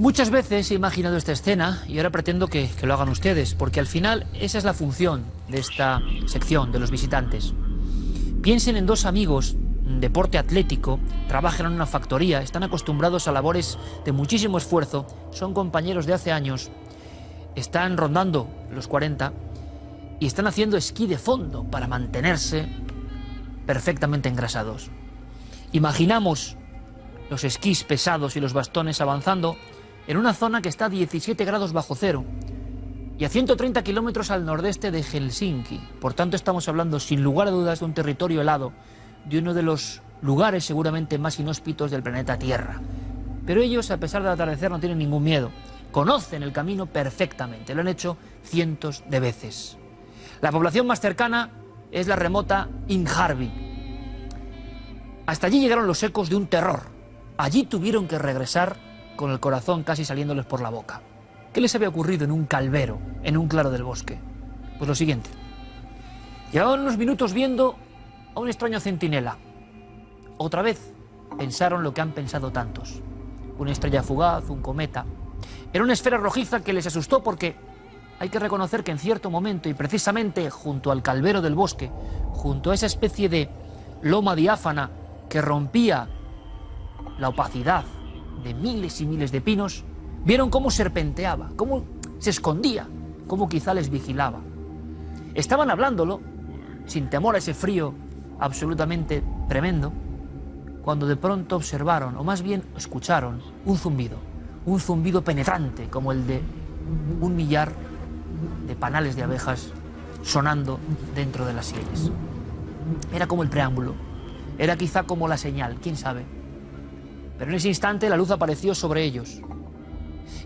Muchas veces he imaginado esta escena y ahora pretendo que lo hagan ustedes, porque al final esa es la función de esta sección, de los visitantes. Piensen en dos amigos, deporte atlético, trabajan en una factoría, están acostumbrados a labores de muchísimo esfuerzo, son compañeros de hace años, están rondando los 40 y están haciendo esquí de fondo para mantenerse perfectamente engrasados. Imaginamos los esquís pesados y los bastones avanzando en una zona que está a 17 grados bajo cero y a 130 kilómetros al nordeste de Helsinki. Por tanto, estamos hablando sin lugar a dudas de un territorio helado, de uno de los lugares seguramente más inhóspitos del planeta Tierra. Pero ellos, a pesar del atardecer, no tienen ningún miedo. Conocen el camino perfectamente, lo han hecho cientos de veces. La población más cercana es la remota Injarvi. Hasta allí llegaron los ecos de un terror. Allí tuvieron que regresar con el corazón casi saliéndoles por la boca. ¿Qué les había ocurrido en un calvero, en un claro del bosque? Pues lo siguiente. Llevaban unos minutos viendo a un extraño centinela. Otra vez pensaron lo que han pensado tantos. Una estrella fugaz, un cometa. Era una esfera rojiza que les asustó porque hay que reconocer que en cierto momento, y precisamente junto al calvero del bosque, junto a esa especie de loma diáfana que rompía la opacidad de miles y miles de pinos, vieron cómo serpenteaba, cómo se escondía, cómo quizá les vigilaba. Estaban hablándolo, sin temor a ese frío absolutamente tremendo, cuando de pronto observaron, o más bien escucharon, un zumbido penetrante, como el de un millar de panales de abejas sonando dentro de las sienes. Era como el preámbulo, era quizá como la señal, quién sabe. Pero en ese instante la luz apareció sobre ellos.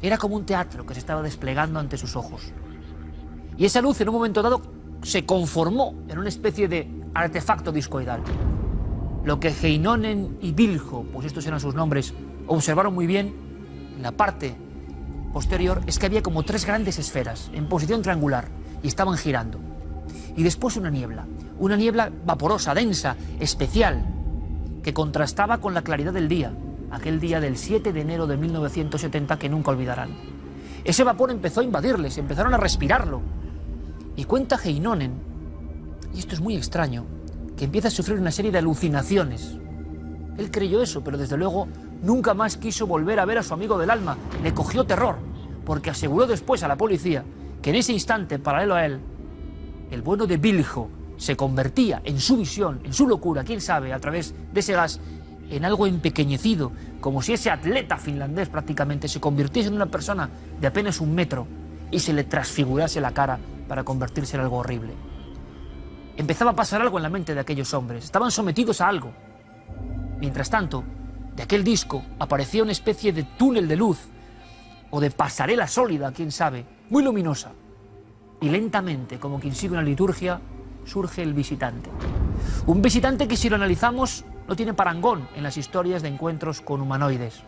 Era como un teatro que se estaba desplegando ante sus ojos. Y esa luz en un momento dado se conformó en una especie de artefacto discoidal. Lo que Heinonen y Viljo, pues estos eran sus nombres, observaron muy bien en la parte posterior es que había como tres grandes esferas en posición triangular y estaban girando. Y después una niebla vaporosa, densa, especial, que contrastaba con la claridad del día, aquel día del 7 de enero de 1970 que nunca olvidarán. Ese vapor empezó a invadirles, empezaron a respirarlo. Y cuenta Heinonen, y esto es muy extraño, que empieza a sufrir una serie de alucinaciones. Él creyó eso, pero desde luego nunca más quiso volver a ver a su amigo del alma. Le cogió terror, porque aseguró después a la policía que en ese instante, paralelo a él, el bueno de Viljo se convertía en su visión, en su locura, quién sabe, a través de ese gas, en algo empequeñecido, como si ese atleta finlandés prácticamente se convirtiese en una persona de apenas 1 metro y se le transfigurase la cara para convertirse en algo horrible. Empezaba a pasar algo en la mente de aquellos hombres, estaban sometidos a algo. Mientras tanto, de aquel disco aparecía una especie de túnel de luz, o de pasarela sólida, quién sabe, muy luminosa. Y lentamente, como quien sigue una liturgia, surge el visitante. Un visitante que, si lo analizamos, no tiene parangón en las historias de encuentros con humanoides.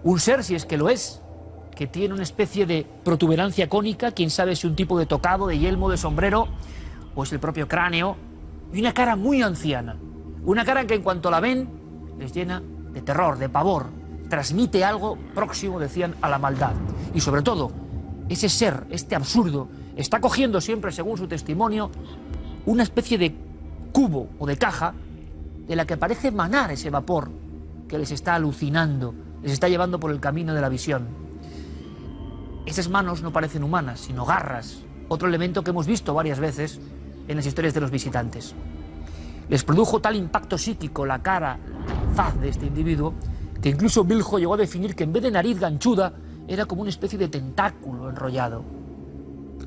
Un ser, si es que lo es, que tiene una especie de protuberancia cónica, quién sabe si un tipo de tocado, de yelmo, de sombrero, o es el propio cráneo, y una cara muy anciana. Una cara que en cuanto la ven, les llena de terror, de pavor, transmite algo próximo, decían, a la maldad. Y sobre todo, ese ser, este absurdo, está cogiendo siempre, según su testimonio, una especie de cubo o de caja de la que parece emanar ese vapor que les está alucinando, les está llevando por el camino de la visión. Esas manos no parecen humanas, sino garras, otro elemento que hemos visto varias veces en las historias de los visitantes. Les produjo tal impacto psíquico la cara, la faz de este individuo, que incluso Viljo llegó a definir que en vez de nariz ganchuda, era como una especie de tentáculo enrollado.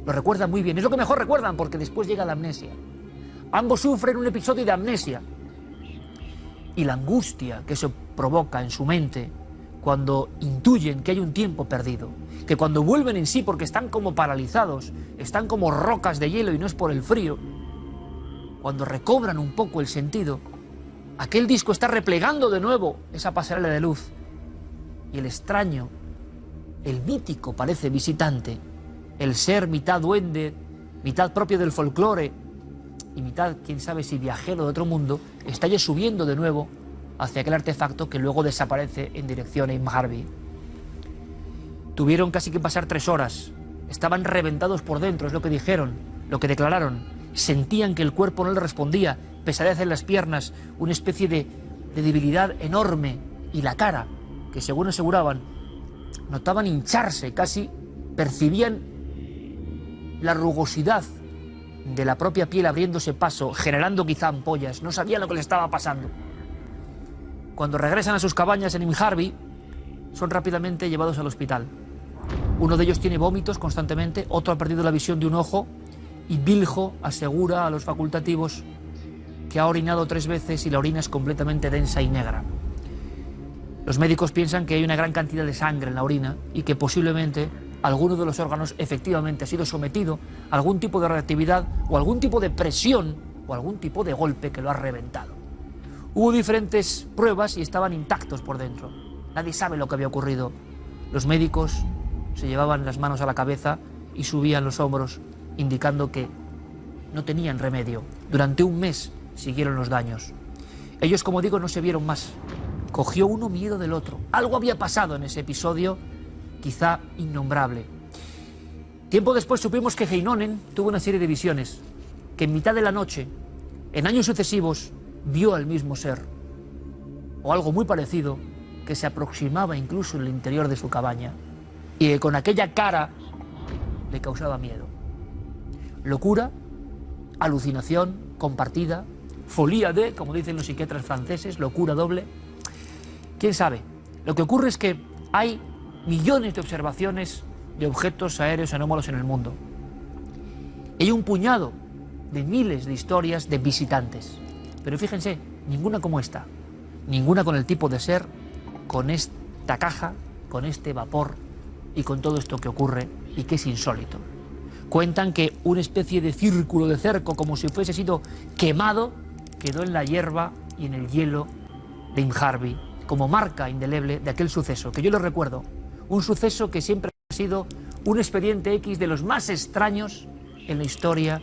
Lo recuerdan muy bien, es lo que mejor recuerdan, porque después llega la amnesia. Ambos sufren un episodio de amnesia. Y la angustia que eso provoca en su mente cuando intuyen que hay un tiempo perdido, que cuando vuelven en sí porque están como paralizados, están como rocas de hielo y no es por el frío, cuando recobran un poco el sentido, aquel disco está replegando de nuevo esa pasarela de luz y el extraño, el mítico parece visitante, el ser mitad duende, mitad propio del folclore y mitad, quién sabe si viajero de otro mundo, está ya subiendo de nuevo hacia aquel artefacto que luego desaparece en dirección a Injarvi. Tuvieron casi que pasar 3 horas. Estaban reventados por dentro, es lo que dijeron, lo que declararon. Sentían que el cuerpo no les respondía, pesadez en las piernas, una especie de debilidad enorme. Y la cara, que según aseguraban, notaban hincharse, casi percibían la rugosidad de la propia piel abriéndose paso, generando quizá ampollas. No sabían lo que les estaba pasando. Cuando regresan a sus cabañas en Inharville, son rápidamente llevados al hospital. Uno de ellos tiene vómitos constantemente, otro ha perdido la visión de un ojo, y Bilho asegura a los facultativos que ha orinado 3 veces y la orina es completamente densa y negra. Los médicos piensan que hay una gran cantidad de sangre en la orina y que posiblemente alguno de los órganos efectivamente ha sido sometido a algún tipo de reactividad o algún tipo de presión o algún tipo de golpe que lo ha reventado. Hubo diferentes pruebas y estaban intactos por dentro. Nadie sabe lo que había ocurrido. Los médicos se llevaban las manos a la cabeza y subían los hombros, indicando que no tenían remedio. Durante un mes siguieron los daños. Ellos, como digo, no se vieron más. Cogió uno miedo del otro. Algo había pasado en ese episodio, quizá innombrable. Tiempo después supimos que Heinonen tuvo una serie de visiones, que en mitad de la noche, en años sucesivos, vio al mismo ser, o algo muy parecido, que se aproximaba incluso en el interior de su cabaña, y que con aquella cara le causaba miedo. Locura, alucinación compartida, folie de, como dicen los psiquiatras franceses, locura doble. ¿Quién sabe? Lo que ocurre es que hay millones de observaciones de objetos aéreos anómalos en el mundo. Hay un puñado de miles de historias de visitantes. Pero fíjense, ninguna como esta. Ninguna con el tipo de ser, con esta caja, con este vapor y con todo esto que ocurre y que es insólito. Cuentan que una especie de círculo de cerco, como si fuese sido quemado, quedó en la hierba y en el hielo de Inharville, como marca indeleble de aquel suceso, que yo lo recuerdo, un suceso que siempre ha sido un expediente X de los más extraños en la historia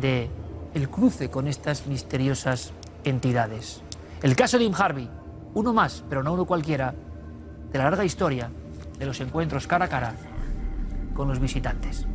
del cruce con estas misteriosas entidades. El caso de Inharville, uno más, pero no uno cualquiera, de la larga historia de los encuentros cara a cara con los visitantes.